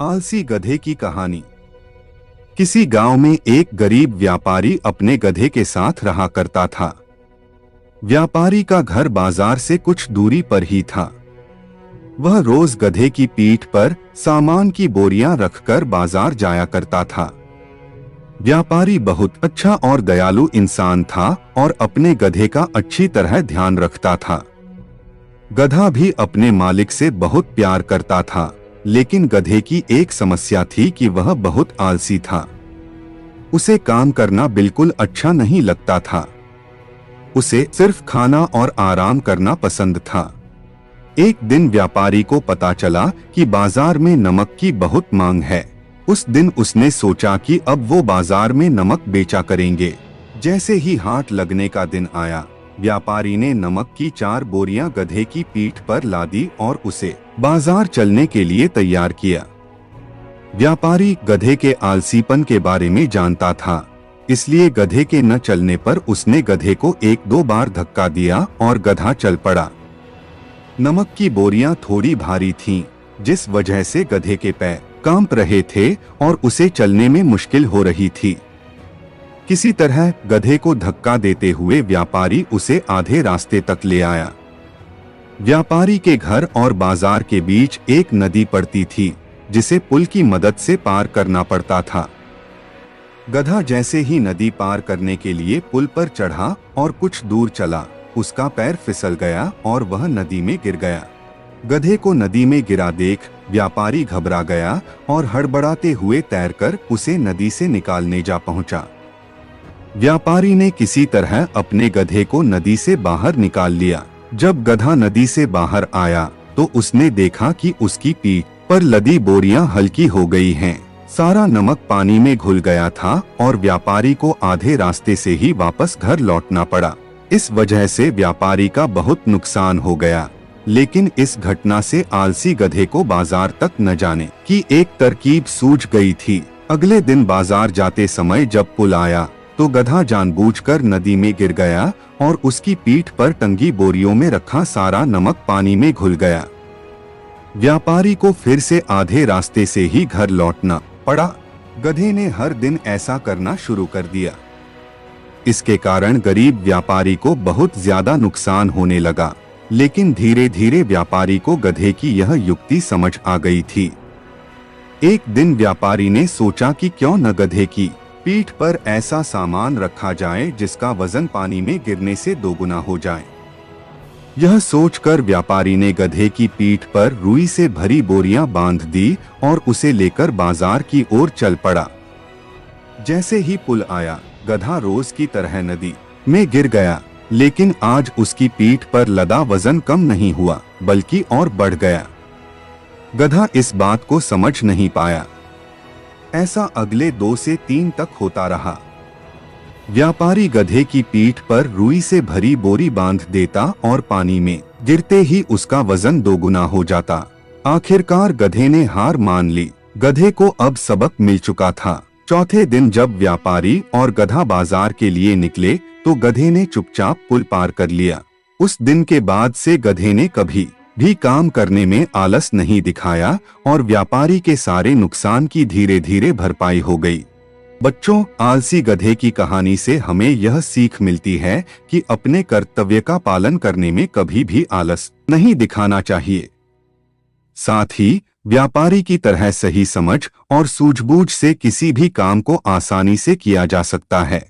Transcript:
आलसी गधे की कहानी। किसी गांव में एक गरीब व्यापारी अपने गधे के साथ रहा करता था। व्यापारी का घर बाजार से कुछ दूरी पर ही था। वह रोज गधे की पीठ पर सामान की बोरियां रखकर बाजार जाया करता था। व्यापारी बहुत अच्छा और दयालु इंसान था और अपने गधे का अच्छी तरह ध्यान रखता था। गधा भी अपने मालिक से बहुत प्यार करता था, लेकिन गधे की एक समस्या थी कि वह बहुत आलसी था। उसे काम करना बिल्कुल अच्छा नहीं लगता था। उसे सिर्फ खाना और आराम करना पसंद था। एक दिन व्यापारी को पता चला कि बाजार में नमक की बहुत मांग है। उस दिन उसने सोचा कि अब वो बाजार में नमक बेचा करेंगे। जैसे ही हाट लगने का दिन आया, व्यापारी ने नमक की 4 बोरियां गधे की पीठ पर लादी और उसे बाजार चलने के लिए तैयार किया। व्यापारी गधे के आलसीपन के बारे में जानता था, इसलिए गधे के न चलने पर उसने गधे को 1-2 बार धक्का दिया और गधा चल पड़ा। नमक की बोरियां थोड़ी भारी थीं, जिस वजह से गधे के पैर कांप रहे थे और उसे चलने में मुश्किल हो रही थी। किसी तरह गधे को धक्का देते हुए व्यापारी उसे आधे रास्ते तक ले आया। व्यापारी के घर और बाजार के बीच एक नदी पड़ती थी, जिसे पुल की मदद से पार करना पड़ता था। गधा जैसे ही नदी पार करने के लिए पुल पर चढ़ा और कुछ दूर चला, उसका पैर फिसल गया और वह नदी में गिर गया। गधे को नदी में गिरा देख व्यापारी घबरा गया और हड़बड़ाते हुए तैरकर उसे नदी से निकालने जा पहुंचा। व्यापारी ने किसी तरह अपने गधे को नदी से बाहर निकाल लिया। जब गधा नदी से बाहर आया तो उसने देखा कि उसकी पीठ पर लदी बोरियां हल्की हो गई हैं। सारा नमक पानी में घुल गया था और व्यापारी को आधे रास्ते से ही वापस घर लौटना पड़ा। इस वजह से व्यापारी का बहुत नुकसान हो गया, लेकिन इस घटना से आलसी गधे को बाजार तक न जाने की एक तरकीब सूझ गई थी। अगले दिन बाजार जाते समय जब पुल आया तो गधा जानबूझकर नदी में गिर गया और उसकी पीठ पर टंगी बोरियों में रखा सारा नमक पानी में घुल गया। व्यापारी को फिर से आधे रास्ते से ही घर लौटना पड़ा। गधे ने हर दिन ऐसा करना शुरू कर दिया। इसके कारण गरीब व्यापारी को बहुत ज्यादा नुकसान होने लगा, लेकिन धीरे धीरे व्यापारी को गधे की यह युक्ति समझ आ गई थी। एक दिन व्यापारी ने सोचा कि क्यों न गधे की पीठ पर ऐसा सामान रखा जाए जिसका वजन पानी में गिरने से 2 गुना हो जाए। यह सोचकर व्यापारी ने गधे की पीठ पर रुई से भरी बोरियां बांध दी और उसे लेकर बाजार की ओर चल पड़ा। जैसे ही पुल आया, गधा रोज की तरह नदी में गिर गया, लेकिन आज उसकी पीठ पर लदा वजन कम नहीं हुआ बल्कि और बढ़ गया। गधा इस बात को समझ नहीं पाया। ऐसा अगले 2 से 3 तक होता रहा। व्यापारी गधे की पीठ पर रुई से भरी बोरी बांध देता और पानी में गिरते ही उसका वजन 2 गुना हो जाता। आखिरकार गधे ने हार मान ली। गधे को अब सबक मिल चुका था। चौथे दिन जब व्यापारी और गधा बाजार के लिए निकले तो गधे ने चुपचाप पुल पार कर लिया। उस दिन के बाद से गधे ने कभी भी काम करने में आलस नहीं दिखाया और व्यापारी के सारे नुकसान की धीरे धीरे भरपाई हो गई। बच्चों, आलसी गधे की कहानी से हमें यह सीख मिलती है कि अपने कर्तव्य का पालन करने में कभी भी आलस नहीं दिखाना चाहिए। साथ ही व्यापारी की तरह सही समझ और सूझबूझ से किसी भी काम को आसानी से किया जा सकता है।